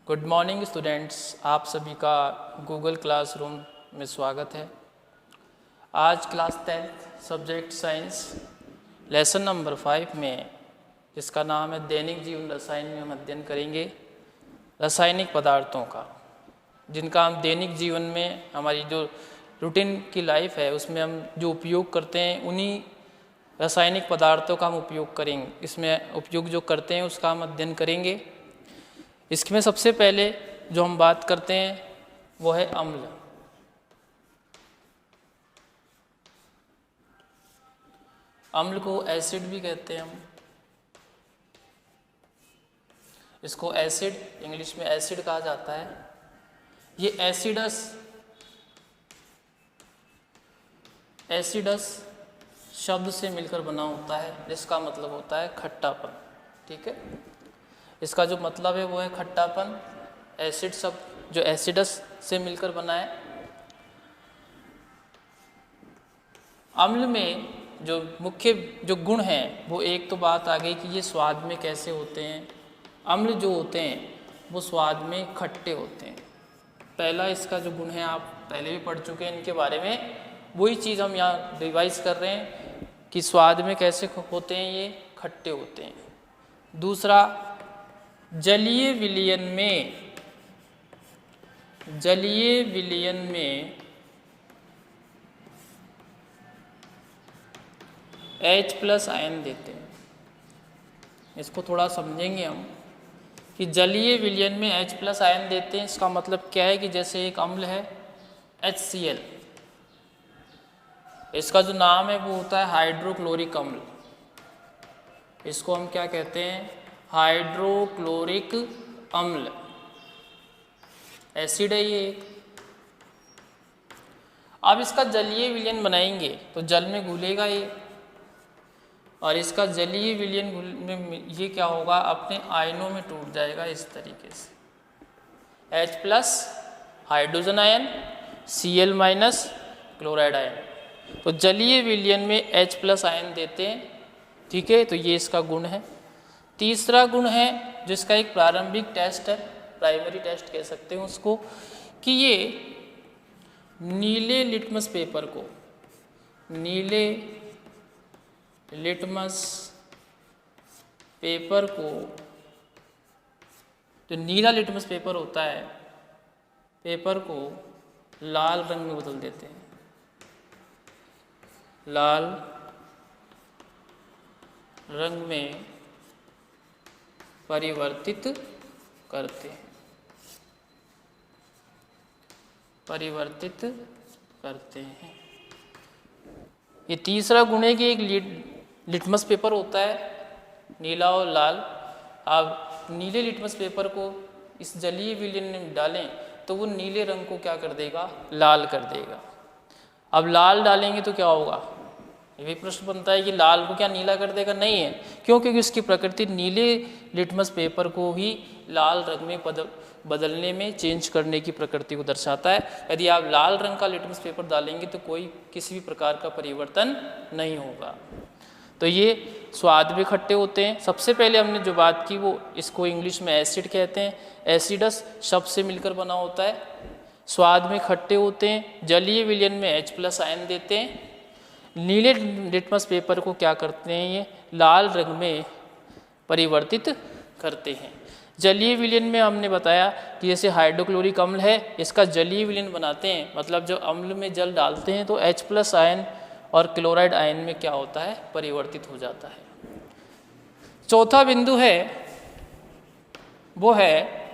Good morning students, आप सभी का गूगल क्लासरूम में स्वागत है। आज class 10 subject science lesson number 5 में, जिसका नाम है दैनिक जीवन रसायन, में हम अध्ययन करेंगे रासायनिक पदार्थों का, जिनका हम दैनिक जीवन में हमारी जो रूटीन की लाइफ है उसमें हम जो उपयोग करते हैं उन्हीं रासायनिक पदार्थों का हम उपयोग करेंगे। इसमें उपयोग जो करते हैं उसका हम अध्ययन करेंगे। इसमें सबसे पहले जो हम बात करते हैं वो है अम्ल। अम्ल को एसिड भी कहते हैं हम। इसको एसिड, इंग्लिश में एसिड कहा जाता है। ये एसिडस शब्द से मिलकर बना होता है, जिसका मतलब होता है खट्टापन। ठीक है, इसका जो मतलब है वो है खट्टापन। एसिड शब्द जो एसिडस से मिलकर बना है। अम्ल में जो मुख्य जो गुण हैं वो एक तो बात आ गई कि ये स्वाद में कैसे होते हैं। अम्ल जो होते हैं वो स्वाद में खट्टे होते हैं। पहला इसका जो गुण है आप पहले भी पढ़ चुके हैं इनके बारे में, वही चीज़ हम यहाँ रिवाइज कर रहे हैं कि स्वाद में कैसे होते हैं, ये खट्टे होते हैं। दूसरा, जलीय विलयन में H+ आयन देते हैं। इसको थोड़ा समझेंगे हम कि जलीय विलयन में H+ आयन देते हैं। इसका मतलब क्या है कि जैसे एक अम्ल है HCl, इसका जो नाम है वो होता है हाइड्रोक्लोरिक अम्ल। इसको हम क्या कहते हैं? हाइड्रोक्लोरिक अम्ल। एसिड है ये। अब इसका जलीय विलयन बनाएंगे तो जल में घुलेगा ये, और इसका जलीय विलयन में ये क्या होगा, अपने आयनों में टूट जाएगा इस तरीके से। H+ hydrogen ion, Cl- chloride ion. तो जलीय विलयन में H+ आयन देते हैं। ठीक है, तो ये इसका गुण है। तीसरा गुण है जिसका एक प्रारंभिक टेस्ट है, प्राइमरी टेस्ट कह सकते हैं उसको, कि ये नीले लिटमस पेपर को, जो नीला लिटमस पेपर होता है, पेपर को लाल रंग में बदल देते हैं। लाल रंग में परिवर्तित करते हैं। ये तीसरा गुण है कि एक लिटमस पेपर होता है नीला और लाल। आप नीले लिटमस पेपर को इस जलीय विलयन में डालें तो वो नीले रंग को क्या कर देगा, लाल कर देगा। अब लाल डालेंगे तो क्या होगा, ये भी प्रश्न बनता है कि लाल को क्या नीला कर देगा? नहीं है, क्योंकि उसकी प्रकृति नीले लिटमस पेपर को ही लाल रंग में बदलने में, चेंज करने की प्रकृति को दर्शाता है। यदि आप लाल रंग का लिटमस पेपर डालेंगे तो कोई किसी भी प्रकार का परिवर्तन नहीं होगा। तो ये स्वाद में खट्टे होते हैं। सबसे पहले हमने जो बात की वो इसको इंग्लिश में एसिड कहते हैं। एसिडस शब्द से मिलकर बना होता है, स्वाद में खट्टे होते हैं। जलीय विलयन में H+ आयन देते हैं। नीले लिटमस पेपर को क्या करते हैं, ये लाल रंग में परिवर्तित करते हैं। जलीय विलयन में हमने बताया कि जैसे हाइड्रोक्लोरिक अम्ल है, इसका जलीय विलयन बनाते हैं, मतलब जब अम्ल में जल डालते हैं तो H+ आयन और क्लोराइड आयन में क्या होता है, परिवर्तित हो जाता है। चौथा बिंदु है वो है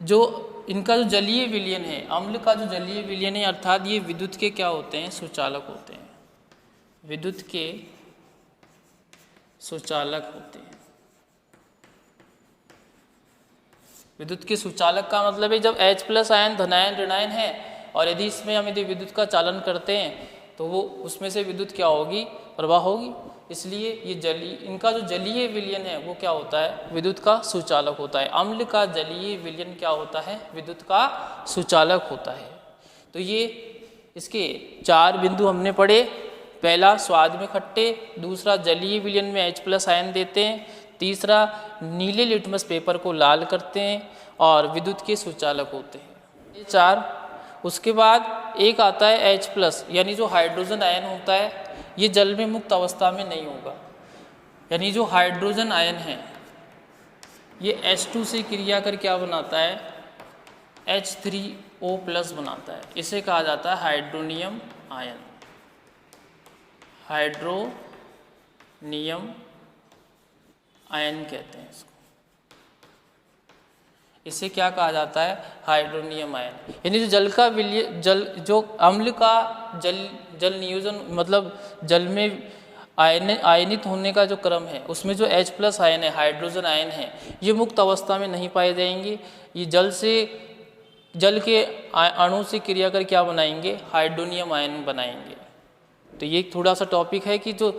जो इनका जो जलीय विलयन है, अम्ल का जो जलीय विलयन है, अर्थात ये विद्युत के क्या होते हैं, सुचालक होते हैं। विद्युत के सुचालक होते हैं। विद्युत के सुचालक का मतलब है जब H+ आयन धनायन ऋणायन है और यदि इसमें हम यदि विद्युत का चालन करते हैं तो वो उसमें से विद्युत क्या होगी, प्रवाह होगी। इसलिए ये इनका जो जलीय विलयन है वो क्या होता है, विद्युत का सुचालक होता है। अम्ल का जलीय विलयन क्या होता है, विद्युत का सुचालक होता है। तो ये इसके 4 बिंदु हमने पढ़े। पहला स्वाद में खट्टे, दूसरा जलीय विलयन में H+ आयन देते हैं, तीसरा, नीले लिटमस पेपर को लाल करते हैं और विद्युत के सुचालक होते हैं। ये 4। उसके बाद एक आता है H+, यानी जो हाइड्रोजन आयन होता है ये जल में मुक्त अवस्था में नहीं होगा, यानी जो हाइड्रोजन आयन है ये H2 से क्रिया कर क्या बनाता है, H3O+ बनाता है। इसे कहा जाता है हाइड्रोनियम आयन, हाइड्रोनियम आयन कहते हैं इसको। इसे क्या कहा जाता है, हाइड्रोनियम आयन। यानी जो जल का विलय जो अम्ल का जल नियोजन मतलब जल में आयनित होने का जो क्रम है उसमें जो H+ आयन है, हाइड्रोजन आयन है, ये मुक्त अवस्था में नहीं पाए जाएंगे। ये जल के अणु से क्रिया कर क्या बनाएंगे, हाइड्रोनियम आयन बनाएंगे। तो ये थोड़ा सा टॉपिक है कि जो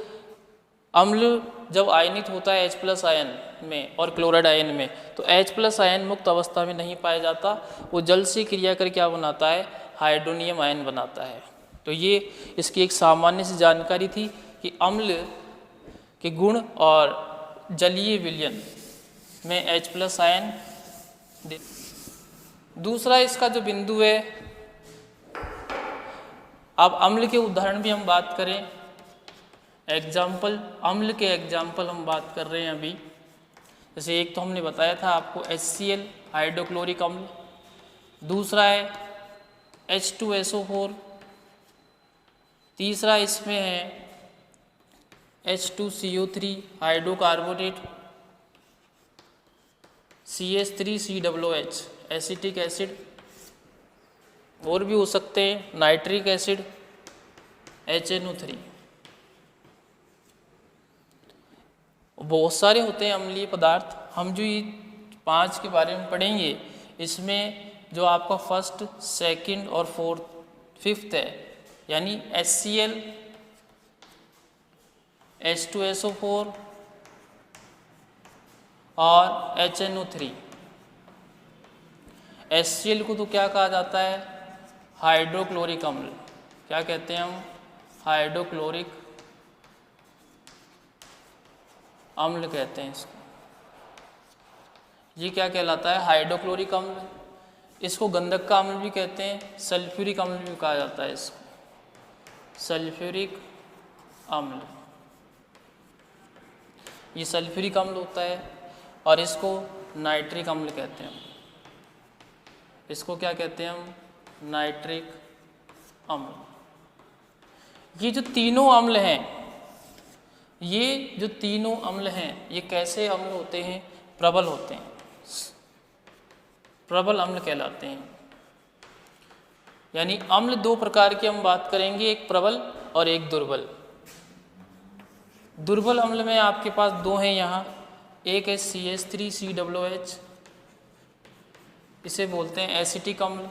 अम्ल जब आयनित होता है H+ आयन में और क्लोराइड आयन में, तो H+ आयन मुक्त अवस्था में नहीं पाया जाता, वो जल से क्रिया कर क्या बनाता है, हाइड्रोनियम आयन बनाता है। तो ये इसकी एक सामान्य सी जानकारी थी कि अम्ल के गुण और जलीय विलयन में H+ आयन। दूसरा इसका जो बिंदु है, अब अम्ल के उदाहरण भी हम बात करें, एग्जाम्पल, अम्ल के एग्जाम्पल हम बात कर रहे हैं अभी। जैसे एक तो हमने बताया था आपको HCl हाइड्रोक्लोरिक अम्ल, दूसरा है H2SO4, तीसरा इसमें है H2CO3 hydrocarbonate, CH3COOH acetic acid, और भी हो सकते हैं नाइट्रिक एसिड, HNO3। बहुत सारे होते हैं अम्लीय पदार्थ। हम जो ये 5 के बारे में पढ़ेंगे, इसमें जो आपका फर्स्ट, सेकंड और फिफ्थ है, यानी HCl, H2SO4 और HNO3। HCl को तो क्या कहा जाता है, हाइड्रोक्लोरिक अम्ल। क्या कहते हैं हम, हाइड्रोक्लोरिक अम्ल कहते हैं इसको। ये क्या कहलाता है, हाइड्रोक्लोरिक अम्ल। इसको गंधक का अम्ल भी कहते हैं, सल्फ्यूरिक अम्ल भी कहा जाता है इसको, सल्फ्यूरिक अम्ल। ये सल्फ्यूरिक अम्ल होता है, और इसको नाइट्रिक अम्ल कहते हैं। इसको क्या कहते हैं हम, नाइट्रिक अम्ल। ये जो तीनों अम्ल हैं, ये कैसे अम्ल होते हैं, प्रबल होते हैं, प्रबल अम्ल कहलाते हैं। यानी अम्ल 2 प्रकार के हम बात करेंगे, एक प्रबल और एक दुर्बल। दुर्बल अम्ल में आपके पास 2 हैं यहाँ, एक है CH3COOH, इसे बोलते हैं एसिटिक अम्ल।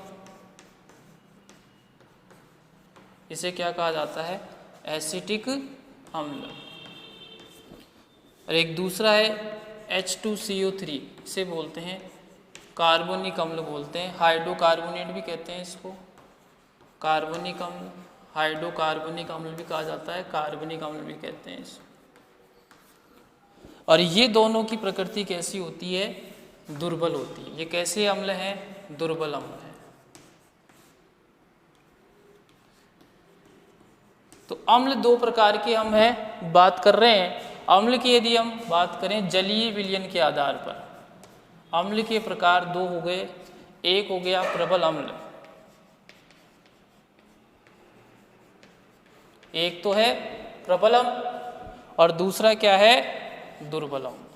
इसे क्या कहा जाता है, एसिटिक अम्ल। और एक दूसरा है H2CO3, इसे बोलते हैं कार्बोनिक अम्ल बोलते हैं, हाइड्रोकार्बोनेट भी कहते हैं इसको, कार्बोनिक अम्ल, हाइड्रोकार्बोनिक अम्ल भी कहा जाता है, कार्बनिक अम्ल भी कहते हैं इसको। और ये दोनों की प्रकृति कैसी होती है, दुर्बल होती है। ये कैसे अम्ल हैं, दुर्बल अम्ल है। तो अम्ल 2 प्रकार के हम हैं बात कर रहे हैं। अम्ल की यदि हम बात करें जलीय विलयन के आधार पर, अम्ल के प्रकार 2 हो गए। एक हो गया प्रबल अम्ल, एक तो है प्रबल अम्ल और दूसरा क्या है, दुर्बल अम्ल।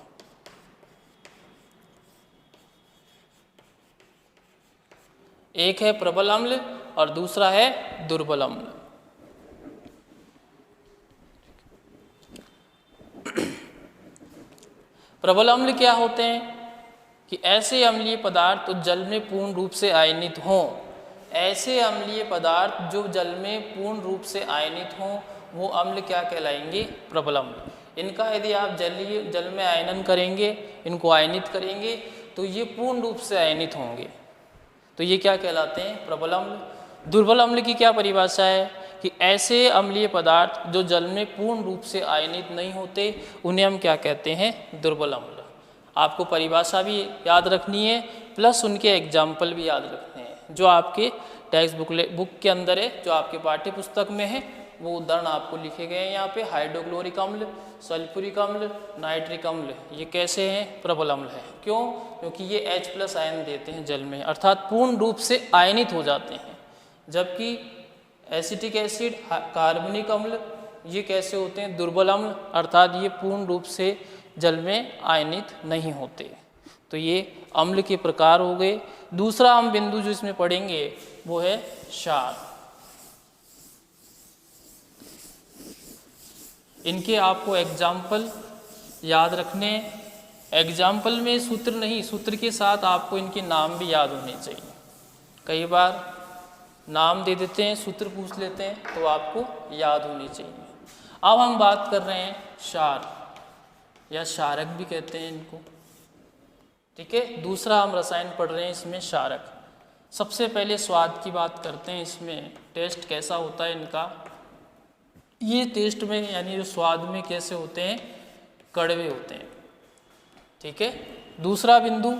एक है प्रबल अम्ल और दूसरा है दुर्बल अम्ल। प्रबल अम्ल क्या होते हैं कि ऐसे अम्लीय पदार्थ जल में पूर्ण रूप से आयनित हों, ऐसे अम्लीय पदार्थ जो जल में पूर्ण रूप से आयनित हों वो अम्ल क्या कहलाएंगे, प्रबल अम्ल। इनका यदि आप जल में आयनन करेंगे, इनको आयनित करेंगे तो ये पूर्ण रूप से आयनित होंगे, तो ये क्या कहलाते हैं, प्रबल अम्ल। दुर्बल अम्ल की क्या परिभाषा है कि ऐसे अम्लीय पदार्थ जो जल में पूर्ण रूप से आयनित नहीं होते उन्हें हम क्या कहते हैं, दुर्बल अम्ल। आपको परिभाषा भी याद रखनी है प्लस उनके एग्जाम्पल भी याद रखने हैं जो आपके टेक्स्ट बुक के अंदर है, जो आपके पाठ्य पुस्तक में है, वो उदाहरण आपको लिखे गए हैं यहाँ पे। हाइड्रोक्लोरिक अम्ल, सल्फ्यूरिक अम्ल, नाइट्रिक अम्ल, ये कैसे हैं, प्रबल अम्ल है। क्यों? क्योंकि ये H+ आयन देते हैं जल में, अर्थात पूर्ण रूप से आयनित हो जाते हैं। जबकि एसिटिक एसिड, कार्बनिक अम्ल, ये कैसे होते हैं, दुर्बल अम्ल, अर्थात ये पूर्ण रूप से जल में आयनित नहीं होते। तो ये अम्ल के प्रकार हो गए। दूसरा हम बिंदु जो इसमें पढ़ेंगे वो है क्षार। इनके आपको एग्जाम्पल याद रखने। एग्जाम्पल में सूत्र नहीं, सूत्र के साथ आपको इनके नाम भी याद होने चाहिए। कई बार नाम दे देते हैं, सूत्र पूछ लेते हैं, तो आपको याद होनी चाहिए। अब हम बात कर रहे हैं क्षार या क्षारक भी कहते हैं इनको, ठीक है। दूसरा हम रसायन पढ़ रहे हैं इसमें क्षारक। सबसे पहले स्वाद की बात करते हैं, इसमें टेस्ट कैसा होता है इनका। ये टेस्ट में यानी जो स्वाद में कैसे होते हैं, कड़वे होते हैं, ठीक है। दूसरा बिंदु,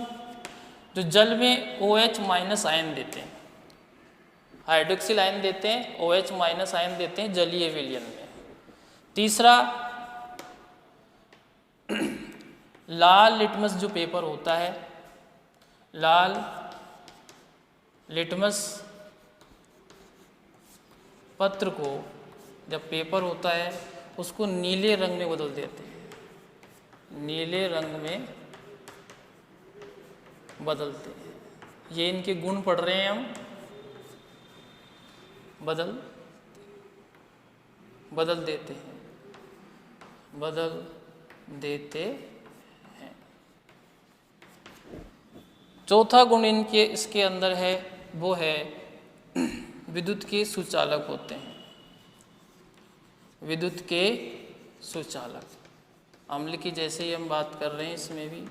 जो जल में OH- आयन देते हैं, हाइड्रोक्सिल आयन देते हैं, OH- आयन देते हैं जलीय विलयन में। तीसरा, लाल लिटमस जो पेपर होता है, लाल लिटमस पत्र को जब पेपर होता है उसको नीले रंग में बदल देते हैं, नीले रंग में बदलते हैं। ये इनके गुण पढ़ रहे हैं हम। बदल देते हैं। चौथा गुण इनके इसके अंदर है वो है विद्युत के सुचालक होते हैं, विद्युत के सुचालक। अम्ल की जैसे ही हम बात कर रहे हैं, इसमें भी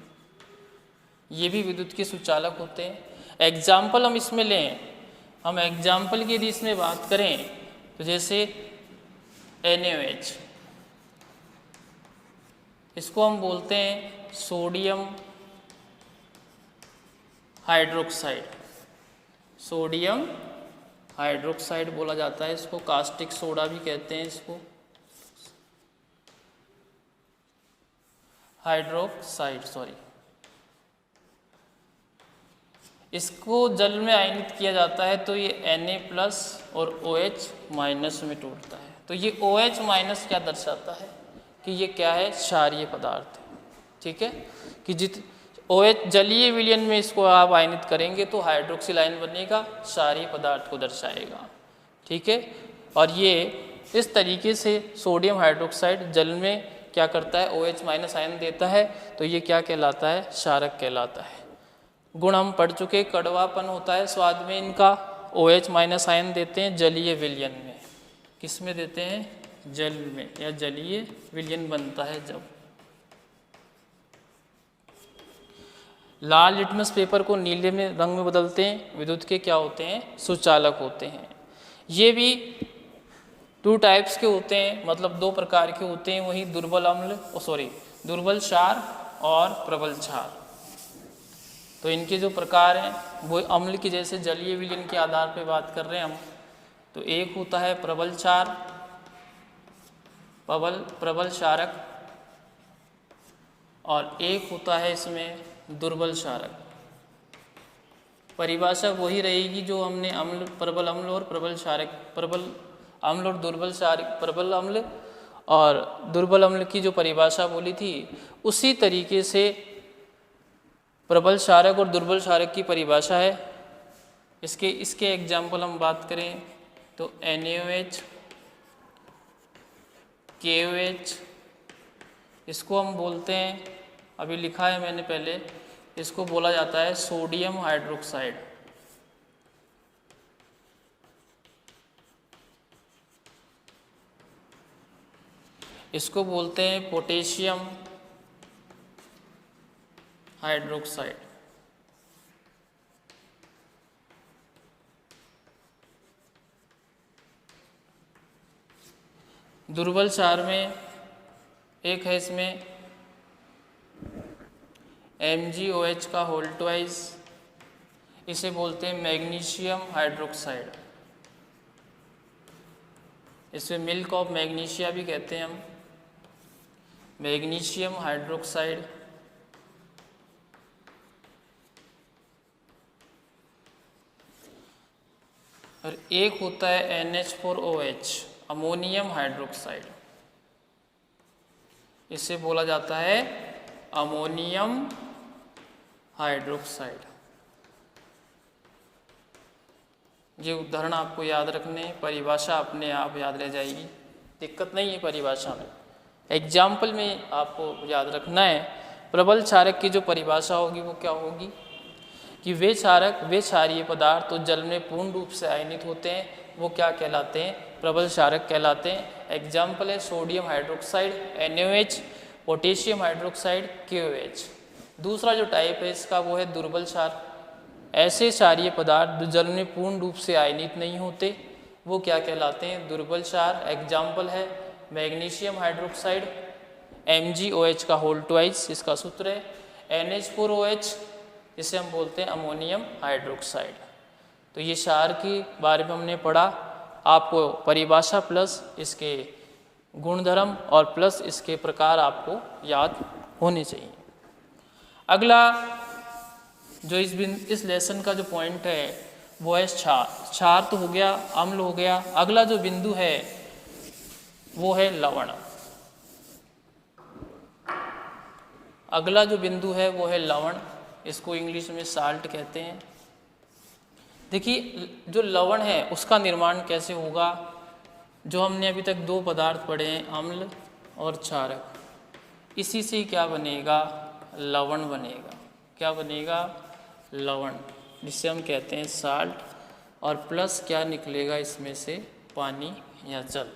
ये भी विद्युत के सुचालक होते हैं। एग्जाम्पल हम इसमें लें, हम एग्जाम्पल की यदि इसमें बात करें तो जैसे NaOH, इसको हम बोलते हैं सोडियम हाइड्रोक्साइड, सोडियम हाइड्रोक्साइड बोला जाता है इसको। कास्टिक सोडा भी कहते हैं इसको, हाइड्रोक्साइड सॉरी। इसको जल में आयनित किया जाता है तो ये Na+ और OH- में टूटता है। तो ये OH- क्या दर्शाता है कि ये क्या है, क्षारीय पदार्थ है, ठीक है। कि OH जलीय विलयन में इसको आप आयनित करेंगे तो हाइड्रोक्सिल आयन बनेगा, क्षारीय पदार्थ को दर्शाएगा, ठीक है। और ये इस तरीके से सोडियम हाइड्रोक्साइड जल में क्या करता है, OH- आयन देता है, तो ये क्या कहलाता है, क्षारक कहलाता है। गुण हम पढ़ चुके, कड़वापन होता है स्वाद में इनका, OH- आयन देते हैं जलीय विलयन में। किस में देते हैं, जल में, या जलीय विलयन बनता है जब। लाल लिटमस पेपर को नीले में रंग में बदलते हैं, विद्युत के क्या होते हैं, सुचालक होते हैं। ये भी 2 टाइप्स के होते हैं, मतलब 2 प्रकार के होते हैं, वही दुर्बल क्षार और प्रबल क्षार। तो इनके जो प्रकार हैं वो अम्ल की जैसे जलीय विलयन के आधार पर बात कर रहे हैं हम। तो एक होता है प्रबल क्षार, प्रबल क्षारक, और एक होता है इसमें दुर्बल क्षारक। परिभाषा वही रहेगी जो हमने प्रबल अम्ल और प्रबल क्षारक, प्रबल अम्ल और दुर्बल क्षारक, प्रबल अम्ल और दुर्बल अम्ल की जो परिभाषा बोली थी, उसी तरीके से प्रबल क्षारक और दुर्बल क्षारक की परिभाषा है। इसके एग्जाम्पल हम बात करें तो NaOH, KOH, इसको हम बोलते हैं, अभी लिखा है मैंने पहले, इसको बोला जाता है सोडियम हाइड्रोक्साइड। इसको बोलते हैं पोटेशियम हाइड्रोक्साइड। दुर्बल क्षार में एक है इसमें MgOH का होल ट्वाइस, इसे बोलते हैं मैग्नीशियम हाइड्रोक्साइड। इसे मिल्क ऑफ मैग्नीशिया भी कहते हैं हम, मैग्नीशियम हाइड्रोक्साइड। और एक होता है NH4OH अमोनियम हाइड्रोक्साइड, इसे बोला जाता है अमोनियम हाइड्रोक्साइड। ये उदाहरण आपको याद रखने, परिभाषा अपने आप याद रह जाएगी, दिक्कत नहीं है परिभाषा में, एग्जाम्पल में आपको याद रखना है। प्रबल क्षारक की जो परिभाषा होगी वो क्या होगी कि वे क्षारक, वे क्षारीय पदार्थ तो जल में पूर्ण रूप से आयनित होते हैं, वो क्या कहलाते हैं, प्रबल क्षारक कहलाते हैं। एग्जाम्पल है sodium hydroxide NaOH, potassium hydroxide KOH। दूसरा जो टाइप है इसका वो है दुर्बल क्षार, ऐसे क्षारीय पदार्थ जो जल में पूर्ण रूप से आयनित नहीं होते, वो क्या कहलाते हैं, दुर्बल क्षार। एग्जाम्पल है मैग्नीशियम हाइड्रोक्साइड MgOH का होल ट्वाइस, इसका सूत्र है NH4OH, जिसे हम बोलते हैं अमोनियम हाइड्रोक्साइड। तो ये क्षार के बारे में हमने पढ़ा, आपको परिभाषा प्लस इसके गुणधर्म और प्लस इसके प्रकार आपको याद होने चाहिए। अगला जो इस लेसन का जो पॉइंट है वो है क्षार। क्षार तो हो गया, अम्ल हो गया, अगला जो बिंदु है वो है लवण। अगला जो बिंदु है वो है लवण, इसको इंग्लिश में साल्ट कहते हैं। देखिए जो लवण है उसका निर्माण कैसे होगा, जो हमने अभी तक दो पदार्थ पढ़े हैं अम्ल और क्षारक, इसी से क्या बनेगा, लवण बनेगा। क्या बनेगा, लवण, जिसे हम कहते हैं साल्ट, और प्लस क्या निकलेगा इसमें से, पानी या जल।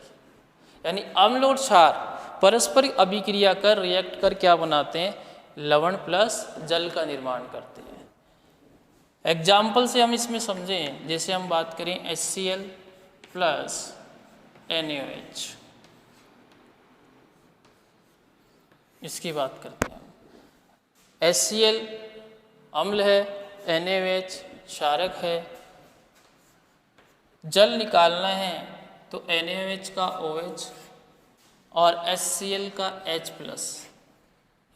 यानी अम्ल और क्षार परस्पर अभिक्रिया कर रिएक्ट कर क्या बनाते हैं, लवण प्लस जल का निर्माण करते हैं। एग्जाम्पल से हम इसमें समझें, जैसे हम बात करें HCl प्लस NaOH, इसकी बात करते हैं। HCl अम्ल है, NaOH क्षारक है। जल निकालना है तो NaOH का OH और HCl का H+,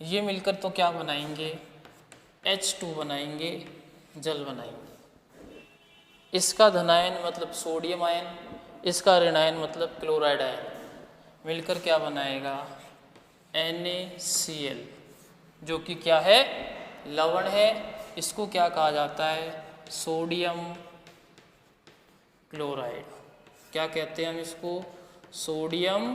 ये मिलकर तो क्या बनाएंगे, H2 बनाएंगे, जल बनाएंगे। इसका धनायन मतलब सोडियम आयन, इसका ऋणायन मतलब क्लोराइड आयन, मिलकर क्या बनाएगा, NaCl, जो कि क्या है, लवण है। इसको क्या कहा जाता है, सोडियम क्लोराइड। क्या कहते हैं हम इसको, सोडियम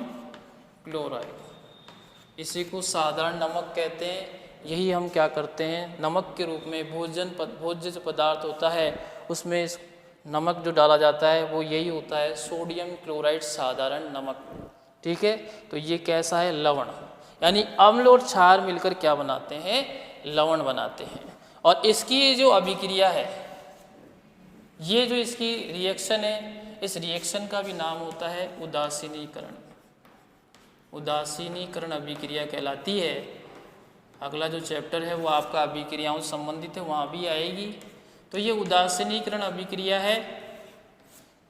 क्लोराइड। इसी को साधारण नमक कहते हैं। यही हम क्या करते हैं, नमक के रूप में भोज्य जो पदार्थ होता है उसमें इस नमक जो डाला जाता है वो यही होता है, सोडियम क्लोराइड साधारण नमक। ठीक है, तो ये कैसा है, लवण। यानी अम्ल और क्षार मिलकर क्या बनाते हैं, लवण बनाते हैं। और इसकी जो अभिक्रिया है, ये जो इसकी रिएक्शन है, इस रिएक्शन का भी नाम होता है उदासीनीकरण। उदासीनीकरण अभिक्रिया कहलाती है। अगला जो चैप्टर है वो आपका अभिक्रियाओं से संबंधित है, वहाँ भी आएगी। तो ये उदासीनीकरण अभिक्रिया है।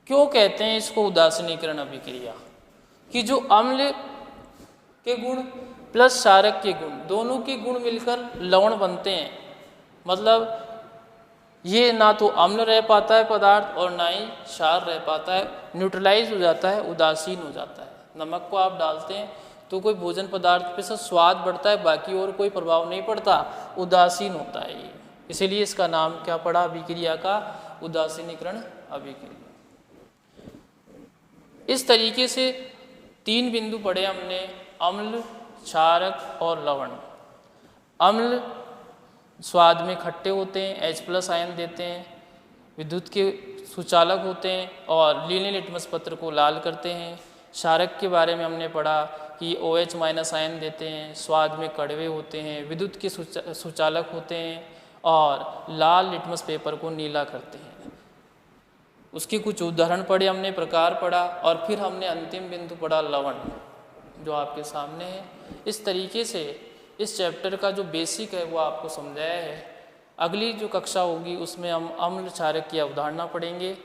क्यों कहते हैं इसको उदासीनीकरण अभिक्रिया, कि जो अम्ल के गुण प्लस क्षारक के गुण, दोनों के गुण मिलकर लवण बनते हैं। मतलब ये ना तो अम्ल रह पाता है पदार्थ और ना ही क्षार रह पाता है, न्यूट्रलाइज हो जाता है, उदासीन हो जाता है। नमक को आप डालते हैं तो कोई भोजन पदार्थ पे से स्वाद बढ़ता है, बाकी और कोई प्रभाव नहीं पड़ता, उदासीन होता है ये। इसीलिए इसका नाम क्या पड़ा अभिक्रिया का, उदासीनीकरण अभिक्रिया। इस तरीके से तीन बिंदु पढ़े हमने, अम्ल, क्षारक और लवण। अम्ल स्वाद में खट्टे होते हैं, H+ आयन देते हैं, विद्युत के सुचालक होते हैं और नीले लिटमस पत्र को लाल करते हैं। क्षारक के बारे में हमने पढ़ा कि OH- आयन देते हैं, स्वाद में कड़वे होते हैं, विद्युत के सुचालक होते हैं और लाल लिटमस पेपर को नीला करते हैं। उसके कुछ उदाहरण पढ़े हमने, प्रकार पढ़ा, और फिर हमने अंतिम बिंदु पढ़ा लवण, जो आपके सामने है। इस तरीके से इस चैप्टर का जो बेसिक है वो आपको समझाया है। अगली जो कक्षा होगी उसमें हम अम्ल क्षारक की अवधारणा पढ़ेंगे।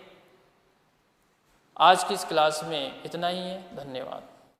आज की इस क्लास में इतना ही है। धन्यवाद।